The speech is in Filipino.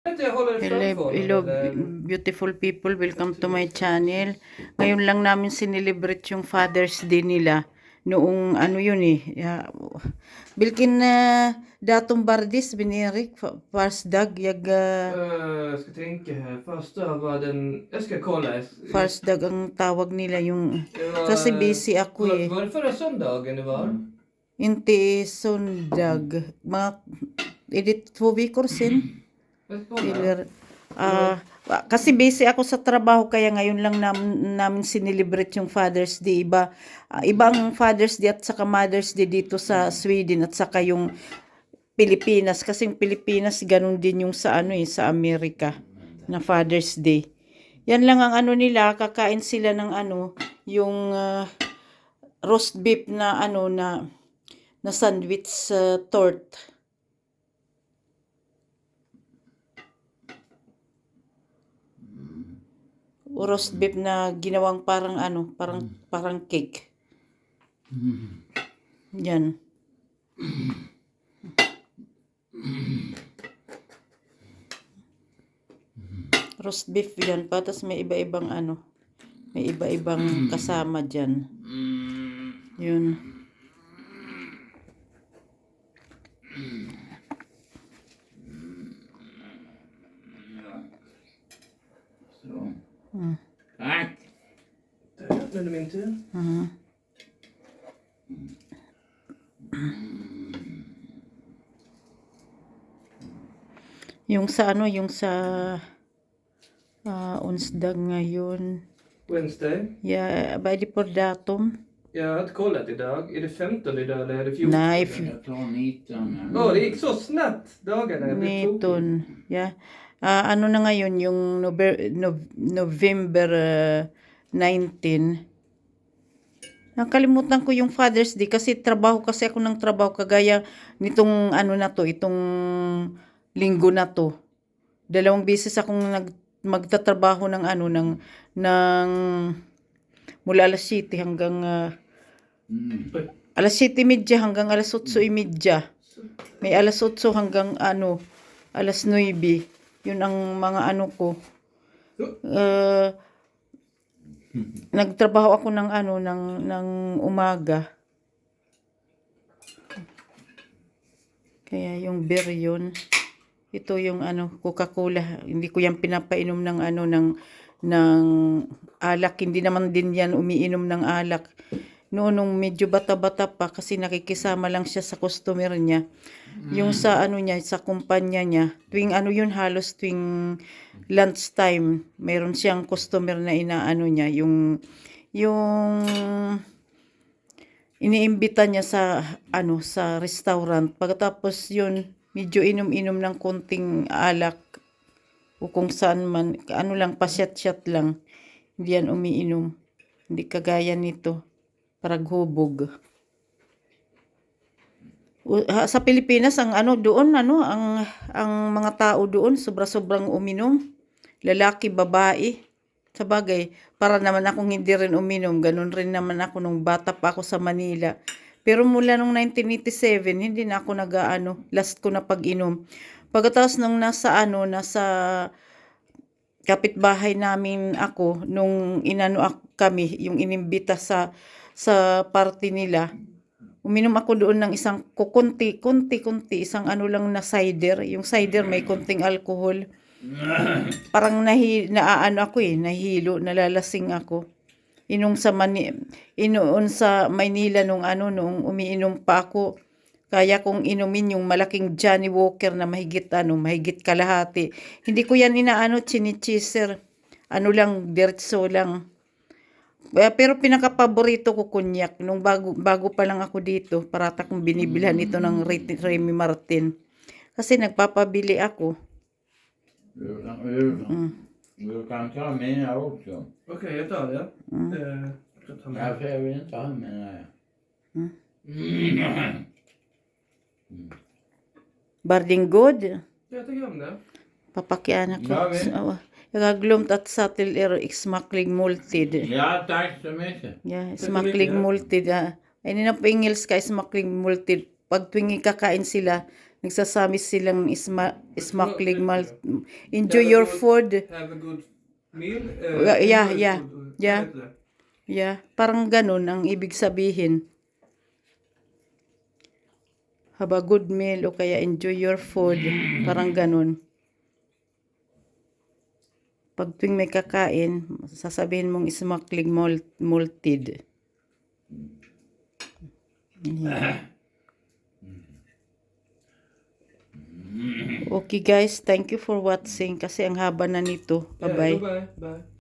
Hello, beautiful people. Welcome to my channel. Ngayon lang namin sinelebrate yung Father's Day nila. Noong ano yun eh. Bilkin na datum bardis binirik farsdag jag Jag ska tänka här. Första var den... Jag ska kolla. farsdag ang tawag nila yung kasi busy ako eh. Var det förra söndagen det var? Inte sundag. Mga edit 2 veckor sen. Kasi busy ako sa trabaho kaya ngayon lang namin sinelebrate yung Father's Day. Ibang Father's Day at saka Mother's Day dito sa Sweden at saka yung Pilipinas. Kasi yung Pilipinas ganun din yung sa sa Amerika na Father's Day. Yan lang ang nila, kakain sila ng yung roast beef na na sandwich tort. Roast beef na ginawang parang parang cake. Yan. Roast beef yan pa, tapos may iba-ibang may iba-ibang kasama dyan. Yun. Tack! Nu är det min tur. Yung sa onsdag ngayon. Wednesday? Ja, vad är det på datum? Jag har inte kollat idag. Är det 15 idag eller är det 14? Nej, Jag tar 19. Det gick så snabbt dagarna. Jag blev tokig. Ja. Ano na ngayon yung November 19. Nakalimutan ko yung Father's Day kasi kasi ako ng trabaho kagaya nitong itong linggo na to. 2 beses akong magtatrabaho ng mula alas 7 hanggang alas 7:30 hanggang alas 8:30. May alas 8 hanggang alas 9. Yun ang mga ko. Nagtrabaho ako ng ng umaga. Kaya yung beer yun. Ito yung Coca-Cola. Hindi ko yan pinapainom ng ng alak. Hindi naman din yan umiinom ng alak. Noon nung medyo bata-bata pa kasi nakikisama lang siya sa customer niya. Yung sa niya, sa kumpanya niya, tuwing yun halos tuwing lunchtime, mayroon siyang customer na niya, yung iniimbita niya sa sa restaurant. Pagkatapos yun, medyo inom-inom ng konting alak o kung saan man, lang, pasyat-syat lang. Hindi yan umiinom. Hindi kagaya nito. Paraghubog. Sa Pilipinas ang doon ang mga tao doon sobra-sobrang uminom. Lalaki, babae. Sa bagay, para naman akong hindi rin uminom. Ganun rin naman ako nung bata pa ako sa Manila. Pero mula nung 1987, hindi na ako last ko na pag-inom. Pagkatapos nung nasa kapitbahay namin ako, nung kami, yung inimbita sa party nila, uminom ako doon ng isang konti, isang lang na cider. Yung cider may konting alcohol. Parang nahilo, nalalasing ako. Inoon sa Maynila nung umiinom pa ako. Kaya kong inumin yung malaking Johnny Walker na mahigit kalahati. Hindi ko yan chinichiser. Lang, diretso lang. Pero pinaka-paborito ko konyak. Nung bago pa lang ako dito, parata kong binibilhan ito ng Remy Martin. Kasi nagpapabili ako. Du kan ta mina också. Okej, jag tar det. Ja, för jag vill inte ha mina. Barding good. Jag tycker om det. Papakiana ko. Jag glömt att Satel smaklig måltid. Ja, tack så mycket. Ja, smaklig måltid. Ay na po English ka, smaklig måltid. Pag tuwing kakain sila, Nagsasabi silang smuggling malt. Enjoy Yeah, your but food. Have a good meal. Yeah, enjoy yeah, food. yeah. Vad heter det? Yeah, parang ganun ang ibig sabihin. Have a good meal o kaya enjoy your food. Parang ganun. Pag tuwing may kakain, sasabihin mong smuggling malted. Yeah. Okay guys, thank you for watching kasi ang haba na nito. Yeah, Bye-bye. goodbye. Bye.